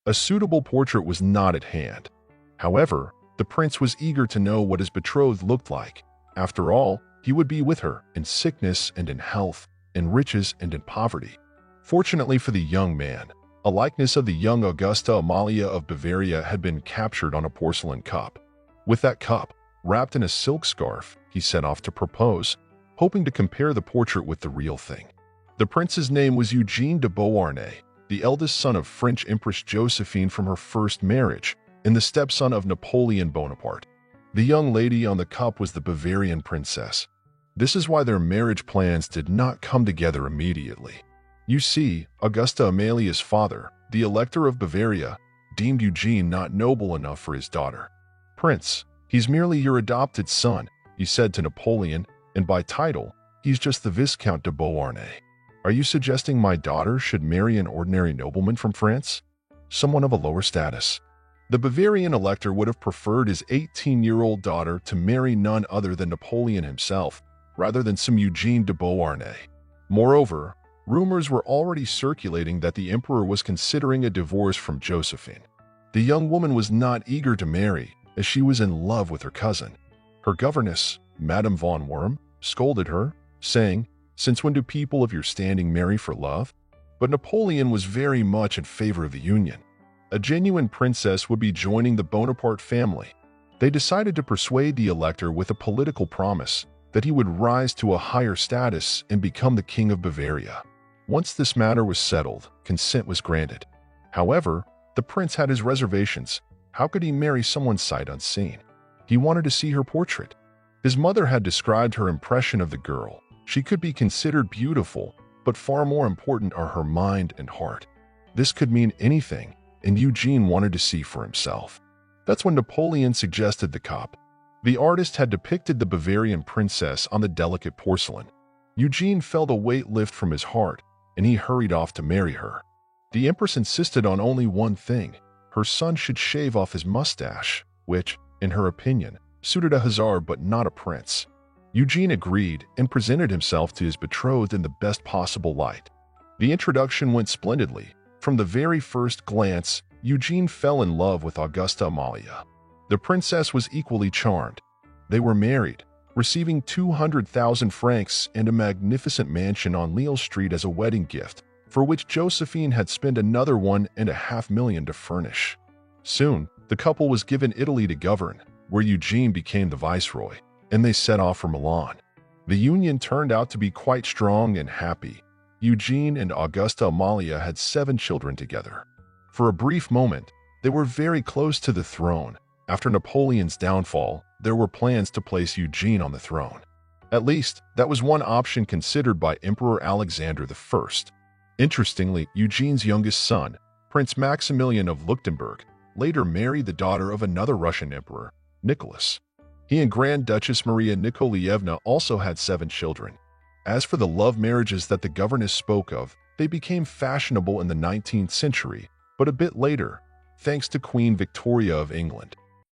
A suitable portrait was not at hand. However, the prince was eager to know what his betrothed looked like. After all, he would be with her in sickness and in health, in riches and in poverty. Fortunately for the young man, a likeness of the young Augusta Amalia of Bavaria had been captured on a porcelain cup. With that cup, wrapped in a silk scarf, he set off to propose, hoping to compare the portrait with the real thing. The prince's name was Eugene de Beauharnais, the eldest son of French Empress Josephine from her first marriage, and the stepson of Napoleon Bonaparte. The young lady on the cup was the Bavarian princess. This is why their marriage plans did not come together immediately. You see, Augusta Amalia's father, the Elector of Bavaria, deemed Eugene not noble enough for his daughter. "Prince, he's merely your adopted son," he said to Napoleon, "and by title, he's just the Viscount de Beauharnais. Are you suggesting my daughter should marry an ordinary nobleman from France? Someone of a lower status?" The Bavarian elector would have preferred his 18-year-old daughter to marry none other than Napoleon himself, rather than some Eugene de Beauharnais. Moreover, rumors were already circulating that the emperor was considering a divorce from Josephine. The young woman was not eager to marry, as she was in love with her cousin. Her governess, Madame von Worm, scolded her, saying, "Since when do people of your standing marry for love?" But Napoleon was very much in favor of the union. A genuine princess would be joining the Bonaparte family. They decided to persuade the elector with a political promise that he would rise to a higher status and become the king of Bavaria. Once this matter was settled, consent was granted. However, the prince had his reservations. How could he marry someone sight unseen? He wanted to see her portrait. His mother had described her impression of the girl. She could be considered beautiful, but far more important are her mind and heart. This could mean anything, and Eugene wanted to see for himself. That's when Napoleon suggested the cup. The artist had depicted the Bavarian princess on the delicate porcelain. Eugene felt a weight lift from his heart, and he hurried off to marry her. The empress insisted on only one thing: her son should shave off his mustache, which, in her opinion, suited a hussar but not a prince. Eugene agreed and presented himself to his betrothed in the best possible light. The introduction went splendidly. From the very first glance, Eugene fell in love with Augusta Amalia. The princess was equally charmed. They were married, receiving 200,000 francs and a magnificent mansion on Lille Street as a wedding gift, for which Josephine had spent another $1.5 million to furnish. Soon, the couple was given Italy to govern, where Eugene became the viceroy, and they set off for Milan. The union turned out to be quite strong and happy. Eugene and Augusta Amalia had 7 children together. For a brief moment, they were very close to the throne. After Napoleon's downfall, there were plans to place Eugene on the throne. At least, that was one option considered by Emperor Alexander I. Interestingly, Eugene's youngest son, Prince Maximilian of Leuchtenberg, later married the daughter of another Russian emperor, Nicholas. He and Grand Duchess Maria Nikolaevna also had 7 children. As for the love marriages that the governess spoke of, they became fashionable in the 19th century, but a bit later, thanks to Queen Victoria of England.